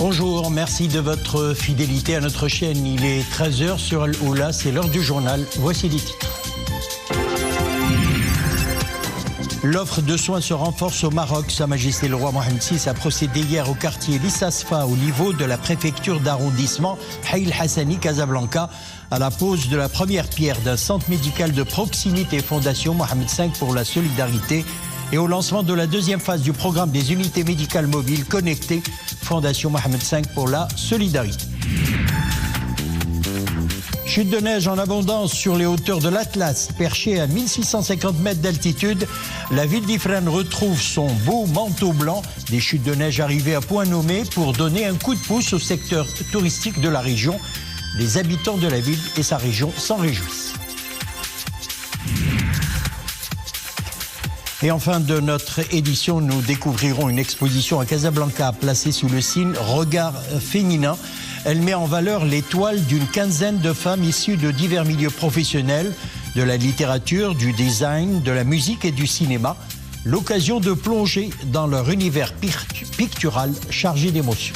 Bonjour, merci de votre fidélité à notre chaîne. Il est 13h sur Al-Oula, c'est l'heure du journal. Voici les titres. L'offre de soins se renforce au Maroc. Sa Majesté le roi Mohamed VI a procédé hier au quartier Lissasfa, au niveau de la préfecture d'arrondissement Hay El Hassani, Casablanca, à la pose de la première pierre d'un centre médical de proximité Fondation Mohamed V pour la solidarité et au lancement de la deuxième phase du programme des unités médicales mobiles connectées Fondation Mohamed V pour la solidarité. Chute de neige en abondance sur les hauteurs de l'Atlas. Perchée à 1650 mètres d'altitude, la ville d'Ifrane retrouve son beau manteau blanc. Des chutes de neige arrivées à point nommé pour donner un coup de pouce au secteur touristique de la région. Les habitants de la ville et sa région s'en réjouissent. Et en fin de notre édition, nous découvrirons une exposition à Casablanca placée sous le signe Regard féminin. Elle met en valeur les toiles d'une quinzaine de femmes issues de divers milieux professionnels, de la littérature, du design, de la musique et du cinéma. L'occasion de plonger dans leur univers pictural chargé d'émotions.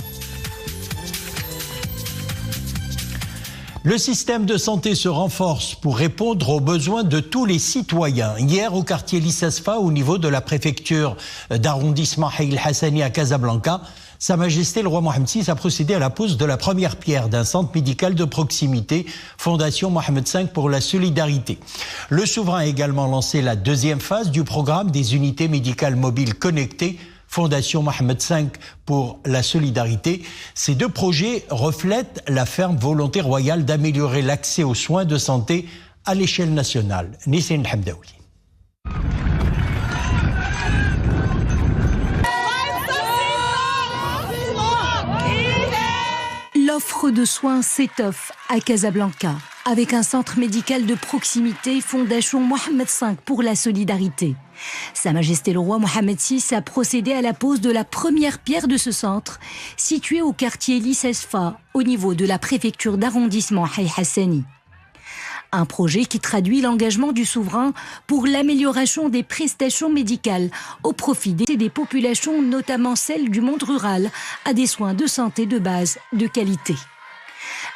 Le système de santé se renforce pour répondre aux besoins de tous les citoyens. Hier, au quartier Lissasfa, au niveau de la préfecture d'arrondissement Hay El Hassani à Casablanca, Sa Majesté le roi Mohamed VI a procédé à la pose de la première pierre d'un centre médical de proximité, Fondation Mohamed V pour la solidarité. Le souverain a également lancé la deuxième phase du programme des unités médicales mobiles connectées, Fondation Mohamed V pour la solidarité. Ces deux projets reflètent la ferme volonté royale d'améliorer l'accès aux soins de santé à l'échelle nationale. Nissine Hamdaoui. L'offre de soins s'étoffe à Casablanca avec un centre médical de proximité Fondation Mohamed V pour la solidarité. Sa Majesté le roi Mohamed VI a procédé à la pose de la première pierre de ce centre, situé au quartier Lissasfa, au niveau de la préfecture d'arrondissement Hay Hassani. Un projet qui traduit l'engagement du souverain pour l'amélioration des prestations médicales au profit des populations, notamment celles du monde rural, à des soins de santé de base de qualité.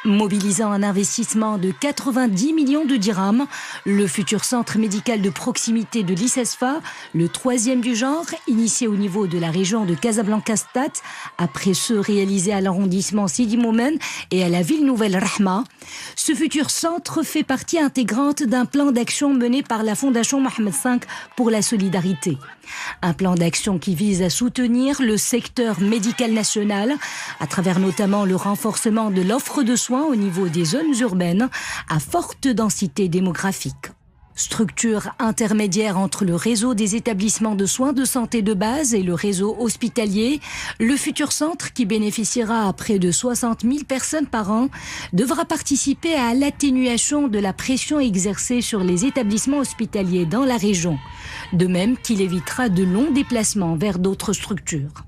Mobilisant un investissement de 90 millions de dirhams, le futur centre médical de proximité de Lissasfa, le troisième du genre, initié au niveau de la région de Casablanca-Stad, après ceux réalisés à l'arrondissement Sidi Moumen et à la ville nouvelle Rahma. Ce futur centre fait partie intégrante d'un plan d'action mené par la Fondation Mohamed V pour la solidarité. Un plan d'action qui vise à soutenir le secteur médical national à travers notamment le renforcement de l'offre de soins au niveau des zones urbaines à forte densité démographique. Structure intermédiaire entre le réseau des établissements de soins de santé de base et le réseau hospitalier, le futur centre, qui bénéficiera à près de 60 000 personnes par an, devra participer à l'atténuation de la pression exercée sur les établissements hospitaliers dans la région, de même qu'il évitera de longs déplacements vers d'autres structures.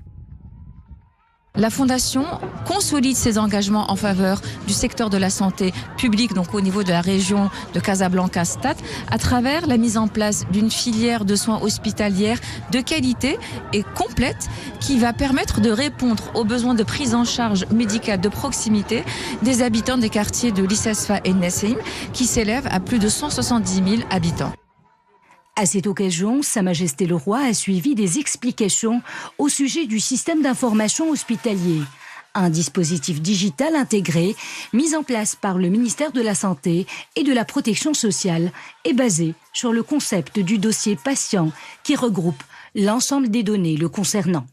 La Fondation consolide ses engagements en faveur du secteur de la santé publique, donc au niveau de la région de Casablanca-Stad, à travers la mise en place d'une filière de soins hospitalières de qualité et complète qui va permettre de répondre aux besoins de prise en charge médicale de proximité des habitants des quartiers de Lissasfa et Nassim, qui s'élèvent à plus de 170 000 habitants. À cette occasion, Sa Majesté le Roi a suivi des explications au sujet du système d'information hospitalier, un dispositif digital intégré mis en place par le ministère de la Santé et de la Protection sociale et basé sur le concept du dossier patient qui regroupe l'ensemble des données le concernant.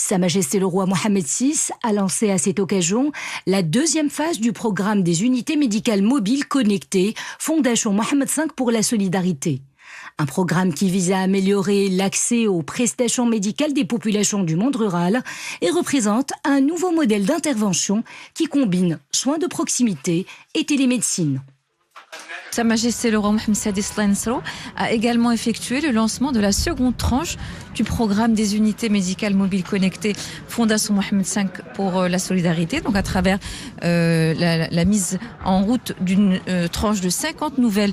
Sa Majesté le roi Mohamed VI a lancé à cette occasion la deuxième phase du programme des unités médicales mobiles connectées Fondation Mohamed V pour la solidarité. Un programme qui vise à améliorer l'accès aux prestations médicales des populations du monde rural et représente un nouveau modèle d'intervention qui combine soins de proximité et télémédecine. Sa Majesté le roi Mohamed VI a également effectué le lancement de la seconde tranche du programme des unités médicales mobiles connectées Fondation Mohamed V pour la solidarité, donc à travers la mise en route d'une tranche de 50 nouvelles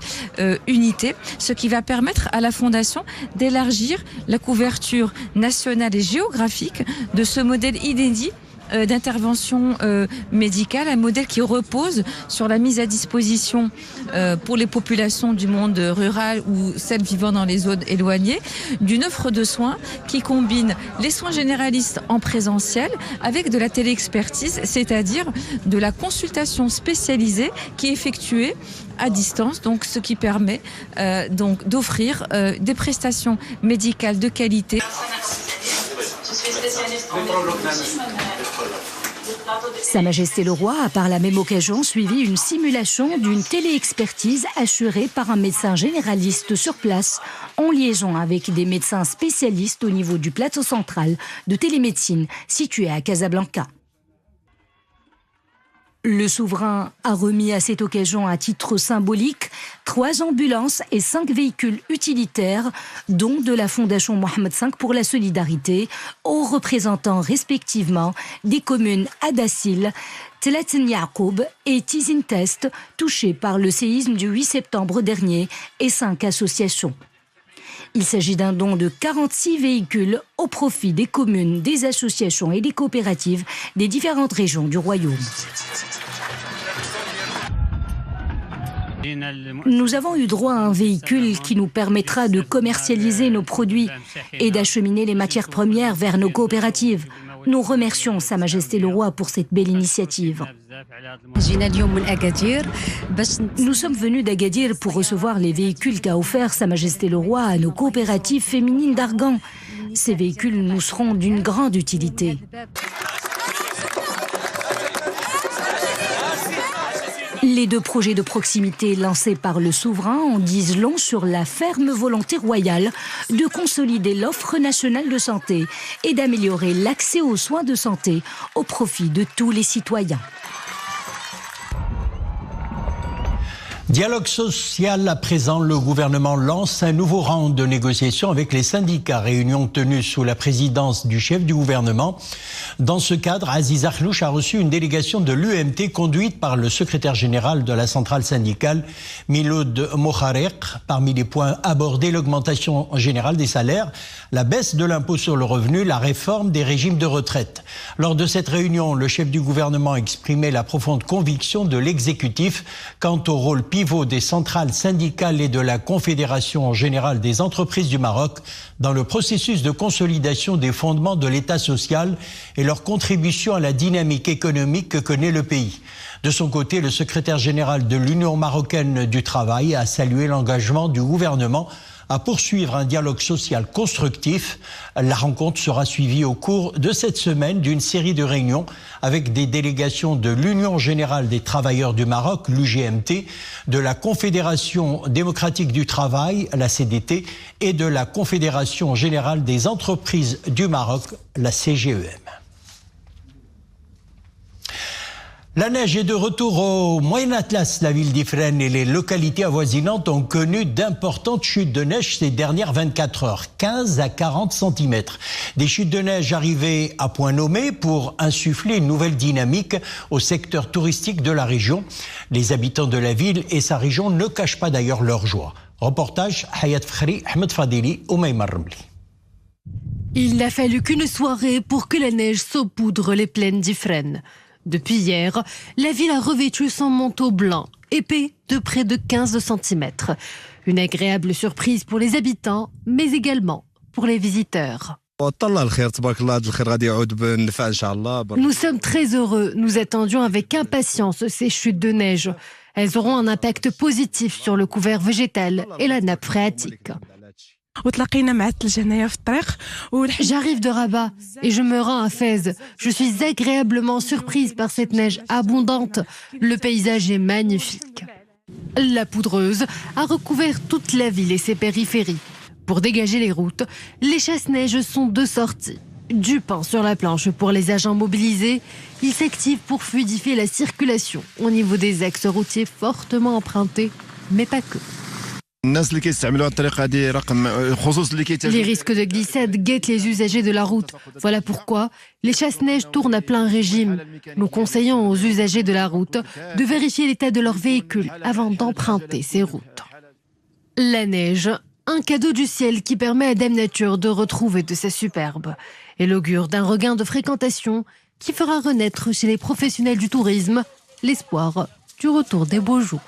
unités, ce qui va permettre à la Fondation d'élargir la couverture nationale et géographique de ce modèle inédit d'intervention médicale, un modèle qui repose sur la mise à disposition pour les populations du monde rural ou celles vivant dans les zones éloignées, d'une offre de soins qui combine les soins généralistes en présentiel avec de la téléexpertise, c'est-à-dire de la consultation spécialisée qui est effectuée à distance, donc ce qui permet donc d'offrir des prestations médicales de qualité. Sa Majesté le Roi a par la même occasion suivi une simulation d'une téléexpertise assurée par un médecin généraliste sur place, en liaison avec des médecins spécialistes au niveau du plateau central de télémédecine situé à Casablanca. Le souverain a remis à cette occasion à titre symbolique 3 ambulances et 5 véhicules utilitaires, dont de la Fondation Mohamed V pour la solidarité, aux représentants respectivement des communes Adassil, Tlaten Yacoub et Tizin Test, touchées par le séisme du 8 septembre dernier, et 5 associations. Il s'agit d'un don de 46 véhicules au profit des communes, des associations et des coopératives des différentes régions du royaume. Nous avons eu droit à un véhicule qui nous permettra de commercialiser nos produits et d'acheminer les matières premières vers nos coopératives. Nous remercions Sa Majesté le Roi pour cette belle initiative. Nous sommes venus d'Agadir pour recevoir les véhicules qu'a offert Sa Majesté le Roi à nos coopératives féminines d'Argan. Ces véhicules nous seront d'une grande utilité. Les 2 projets de proximité lancés par le souverain en disent long sur la ferme volonté royale de consolider l'offre nationale de santé et d'améliorer l'accès aux soins de santé au profit de tous les citoyens. Dialogue social à présent, le gouvernement lance un nouveau round de négociations avec les syndicats, réunion tenue sous la présidence du chef du gouvernement. Dans ce cadre, Aziz Akhlouch a reçu une délégation de l'UMT conduite par le secrétaire général de la centrale syndicale, Miloud Mokharek. Parmi les points abordés, l'augmentation générale des salaires, la baisse de l'impôt sur le revenu, la réforme des régimes de retraite. Lors de cette réunion, le chef du gouvernement a exprimé la profonde conviction de l'exécutif quant au rôle pivot des centrales syndicales et de la Confédération générale des entreprises du Maroc dans le processus de consolidation des fondements de l'État social et leur contribution à la dynamique économique que connaît le pays. De son côté, le secrétaire général de l'Union marocaine du travail a salué l'engagement du gouvernement à poursuivre un dialogue social constructif. La rencontre sera suivie au cours de cette semaine d'une série de réunions avec des délégations de l'Union générale des travailleurs du Maroc, l'UGMT, de la Confédération démocratique du travail, la CDT, et de la Confédération générale des entreprises du Maroc, la CGEM. La neige est de retour au Moyen Atlas. La ville d'Ifrane et les localités avoisinantes ont connu d'importantes chutes de neige ces dernières 24 heures, 15 à 40 cm. Des chutes de neige arrivées à point nommé pour insuffler une nouvelle dynamique au secteur touristique de la région. Les habitants de la ville et sa région ne cachent pas d'ailleurs leur joie. Reportage Hayat Fakhri, Ahmed Fadili, Oumaïma Ramli. Il n'a fallu qu'une soirée pour que la neige saupoudre les plaines d'Ifrane. Depuis hier, la ville a revêtu son manteau blanc, épais de près de 15 cm. Une agréable surprise pour les habitants, mais également pour les visiteurs. Nous sommes très heureux, nous attendions avec impatience ces chutes de neige. Elles auront un impact positif sur le couvert végétal et la nappe phréatique. J'arrive de Rabat et je me rends à Fès. Je suis agréablement surprise par cette neige abondante. Le paysage est magnifique. La poudreuse a recouvert toute la ville et ses périphéries. Pour dégager les routes, les chasse-neige sont de sortie. Du pain sur la planche pour les agents mobilisés. Ils s'activent pour fluidifier la circulation au niveau des axes routiers fortement empruntés, mais pas que. Les risques de glissade guettent les usagers de la route. Voilà pourquoi les chasse-neige tournent à plein régime. Nous conseillons aux usagers de la route de vérifier l'état de leur véhicule avant d'emprunter ces routes. La neige, un cadeau du ciel qui permet à Dame Nature de retrouver de sa superbe et l'augure d'un regain de fréquentation qui fera renaître chez les professionnels du tourisme l'espoir du retour des beaux jours.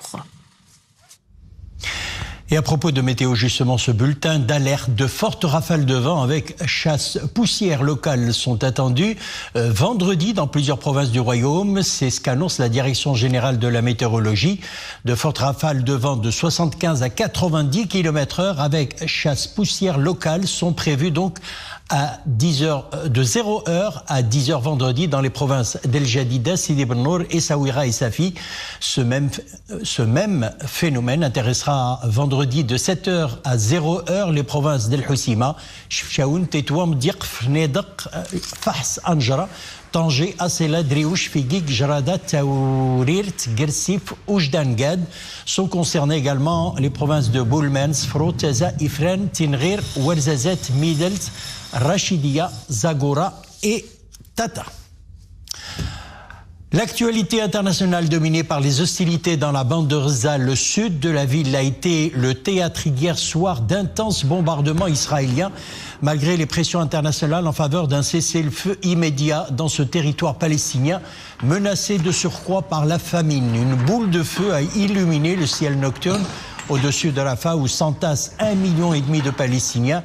Et à propos de météo, justement, ce bulletin d'alerte, de fortes rafales de vent avec chasse poussière locale sont attendues vendredi dans plusieurs provinces du royaume. C'est ce qu'annonce la Direction générale de la météorologie. De fortes rafales de vent de 75 à 90 km/h avec chasse poussière locale sont prévues donc à 10h, de 0h à 10h vendredi dans les provinces d'El Jadida, Sidi Ben Nour, Essaouira et Safi. Ce même phénomène intéressera vendredi de 7h à 0h les provinces d'El Housima, Chefchaouen, Tétouam, Diqf, Nedaq, Fahs, Anjara, Tanger, Asela, Driouch, Figig, Jarada, Taourirt, Gersif, Oujdan-Gad. Sont concernées également les provinces de Boulmens, Fro, Taza, Ifren, Tinrir, Ouarzazet, Midelt, Rachidia, Zagora et Tata. L'actualité internationale dominée par les hostilités dans la bande de Gaza, le sud de la ville, a été le théâtre hier soir d'intenses bombardements israéliens, malgré les pressions internationales en faveur d'un cessez-le-feu immédiat dans ce territoire palestinien, menacé de surcroît par la famine. Une boule de feu a illuminé le ciel nocturne au-dessus de Rafah où s'entassent 1,5 million de Palestiniens.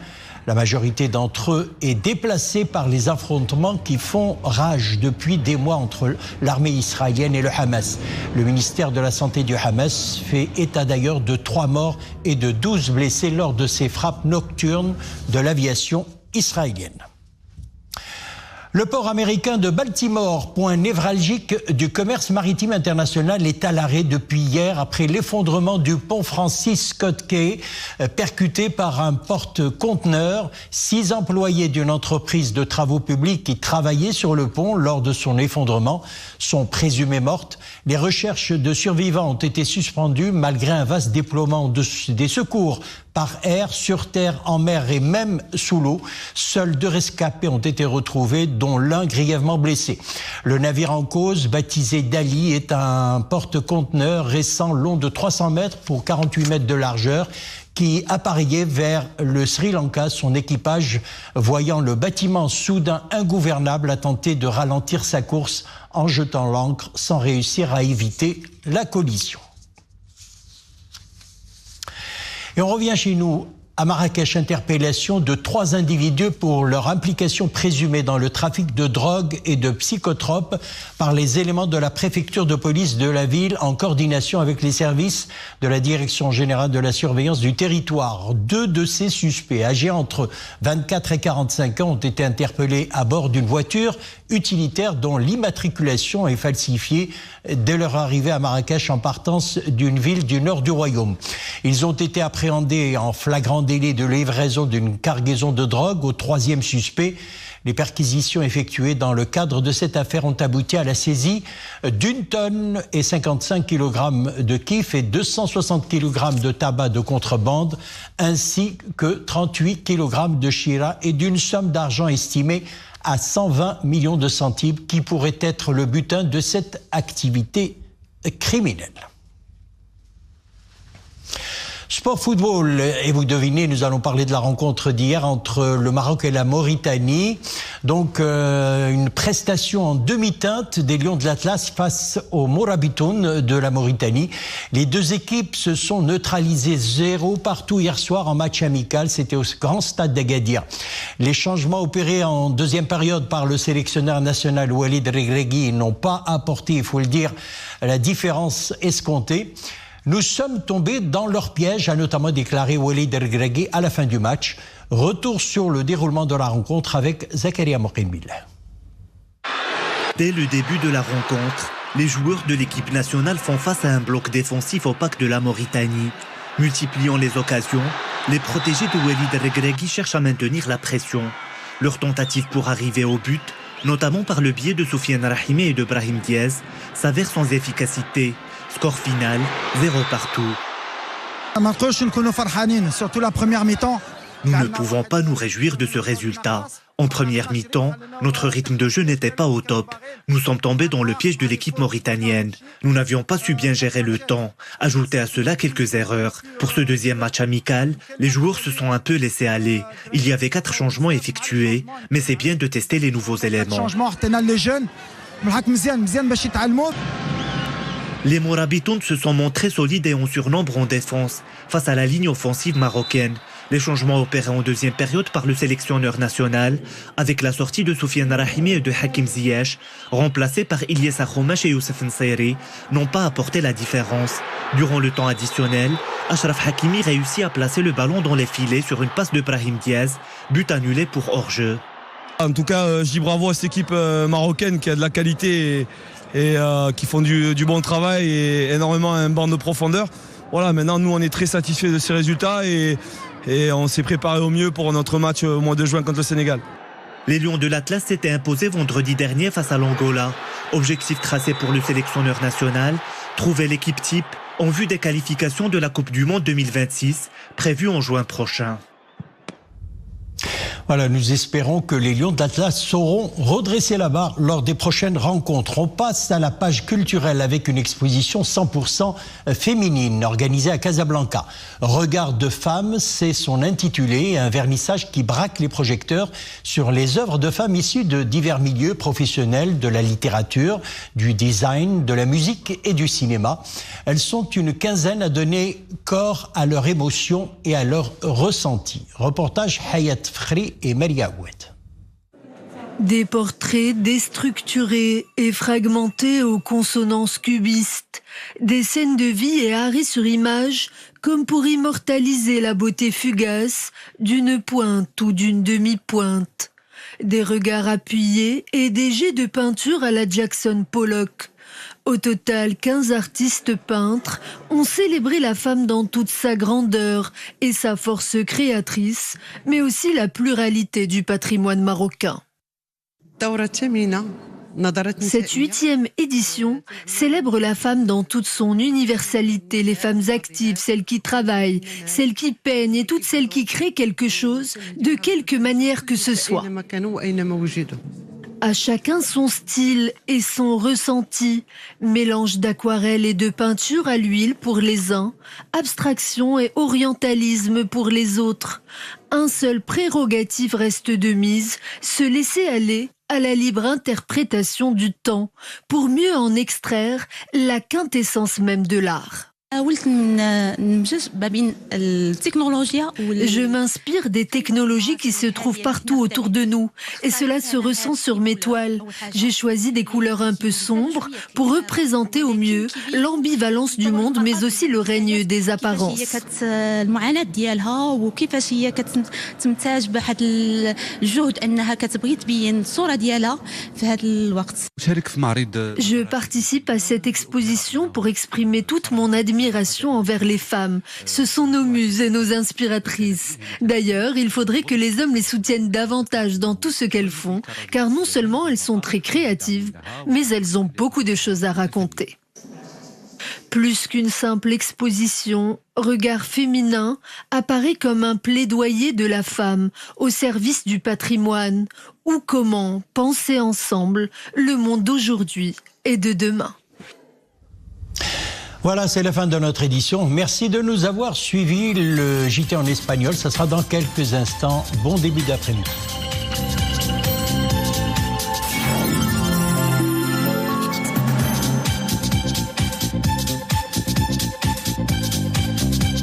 La majorité d'entre eux est déplacée par les affrontements qui font rage depuis des mois entre l'armée israélienne et le Hamas. Le ministère de la Santé du Hamas fait état d'ailleurs de 3 morts et de 12 blessés lors de ces frappes nocturnes de l'aviation israélienne. Le port américain de Baltimore, point névralgique du commerce maritime international, est à l'arrêt depuis hier après l'effondrement du pont Francis Scott Key, percuté par un porte-conteneur. 6 employés d'une entreprise de travaux publics qui travaillaient sur le pont lors de son effondrement sont présumés mortes. Les recherches de survivants ont été suspendues malgré un vaste déploiement des secours par air, sur terre, en mer et même sous l'eau. Seuls 2 rescapés ont été retrouvés, dont l'un grièvement blessé. Le navire en cause, baptisé Dali, est un porte-conteneur récent long de 300 mètres pour 48 mètres de largeur qui appareillait vers le Sri Lanka. Son équipage, voyant le bâtiment soudain ingouvernable, a tenté de ralentir sa course en jetant l'ancre sans réussir à éviter la collision. Et on revient chez nous à Marrakech, interpellation de 3 individus pour leur implication présumée dans le trafic de drogue et de psychotropes par les éléments de la préfecture de police de la ville en coordination avec les services de la Direction générale de la surveillance du territoire. 2 de ces suspects, âgés entre 24 et 45 ans, ont été interpellés à bord d'une voiture utilitaire dont l'immatriculation est falsifiée dès leur arrivée à Marrakech en partance d'une ville du nord du royaume. Ils ont été appréhendés en flagrant délit de livraison d'une cargaison de drogue au 3e suspect. Les perquisitions effectuées dans le cadre de cette affaire ont abouti à la saisie d'1 tonne et 55 kg de kiff et 260 kg de tabac de contrebande, ainsi que 38 kg de shira et d'une somme d'argent estimée à 120 millions de centimes qui pourrait être le butin de cette activité criminelle. Sport football, et vous devinez, nous allons parler de la rencontre d'hier entre le Maroc et la Mauritanie. Donc une prestation en demi-teinte des Lions de l'Atlas face aux Morabitoun de la Mauritanie. Les 2 équipes se sont neutralisées 0 partout hier soir en match amical. C'était au grand stade d'Agadir. Les changements opérés en 2e période par le sélectionneur national Walid Regragui n'ont pas apporté, il faut le dire, la différence escomptée. Nous sommes tombés dans leur piège, a notamment déclaré Walid Regragui à la fin du match. Retour sur le déroulement de la rencontre avec Zakaria Mokhimbil. Dès le début de la rencontre, les joueurs de l'équipe nationale font face à un bloc défensif opaque de la Mauritanie. Multipliant les occasions, les protégés de Walid Regragui cherchent à maintenir la pression. Leur tentative pour arriver au but, notamment par le biais de Soufiane Rahimi et de Brahim Diaz, s'avère sans efficacité. Score final, 0 partout. Surtout la première mi-temps. Nous ne pouvons pas nous réjouir de ce résultat. En première mi-temps, notre rythme de jeu n'était pas au top. Nous sommes tombés dans le piège de l'équipe mauritanienne. Nous n'avions pas su bien gérer le temps. Ajoutez à cela quelques erreurs. Pour ce deuxième match amical, les joueurs se sont un peu laissés aller. Il y avait 4 changements effectués, mais c'est bien de tester les nouveaux éléments. Les Morabitoun se sont montrés solides et en surnombre en défense face à la ligne offensive marocaine. Les changements opérés en deuxième période par le sélectionneur national, avec la sortie de Soufiane Rahimi et de Hakim Ziyech, remplacés par Ilyes Akhomesh et Youssef Nseri, n'ont pas apporté la différence. Durant le temps additionnel, Achraf Hakimi réussit à placer le ballon dans les filets sur une passe de Brahim Diaz, but annulé pour hors-jeu. En tout cas, je dis bravo à cette équipe marocaine qui a de la qualité et qui font du bon travail et énormément un banc de profondeur. Voilà, maintenant nous on est très satisfaits de ces résultats et on s'est préparé au mieux pour notre match au mois de juin contre le Sénégal. Les Lions de l'Atlas s'étaient imposés vendredi dernier face à l'Angola. Objectif tracé pour le sélectionneur national, trouver l'équipe type en vue des qualifications de la Coupe du Monde 2026, prévues en juin prochain. Voilà, nous espérons que les Lions d'Atlas sauront redresser la barre lors des prochaines rencontres. On passe à la page culturelle avec une exposition 100% féminine organisée à Casablanca. Regard de femme, c'est son intitulé, un vernissage qui braque les projecteurs sur les œuvres de femmes issues de divers milieux professionnels, de la littérature, du design, de la musique et du cinéma. Elles sont une quinzaine à donner corps à leurs émotions et à leurs ressentis. Reportage Hayat Fkhri et Maria Oued. Des portraits déstructurés et fragmentés aux consonances cubistes, des scènes de vie et arrêts sur image comme pour immortaliser la beauté fugace d'une pointe ou d'une demi-pointe. Des regards appuyés et des jets de peinture à la Jackson Pollock. Au total, 15 artistes peintres ont célébré la femme dans toute sa grandeur et sa force créatrice, mais aussi la pluralité du patrimoine marocain. Cette 8e édition célèbre la femme dans toute son universalité, les femmes actives, celles qui travaillent, celles qui peignent et toutes celles qui créent quelque chose de quelque manière que ce soit. À chacun son style et son ressenti, mélange d'aquarelle et de peinture à l'huile pour les uns, abstraction et orientalisme pour les autres. Un seul prérogative reste de mise, se laisser aller à la libre interprétation du temps, pour mieux en extraire la quintessence même de l'art. Je m'inspire des technologies qui se trouvent partout autour de nous et cela se ressent sur mes toiles. J'ai choisi des couleurs un peu sombres pour représenter au mieux l'ambivalence du monde mais aussi le règne des apparences. Je participe à cette exposition pour exprimer toute mon admiration envers les femmes. Ce sont nos muses et nos inspiratrices. D'ailleurs, il faudrait que les hommes les soutiennent davantage dans tout ce qu'elles font, car non seulement elles sont très créatives, mais elles ont beaucoup de choses à raconter. Plus qu'une simple exposition, Regard féminin apparaît comme un plaidoyer de la femme au service du patrimoine, ou comment penser ensemble le monde d'aujourd'hui et de demain. Voilà, c'est la fin de notre édition. Merci de nous avoir suivis. Le JT en espagnol, ça sera dans quelques instants. Bon début d'après-midi.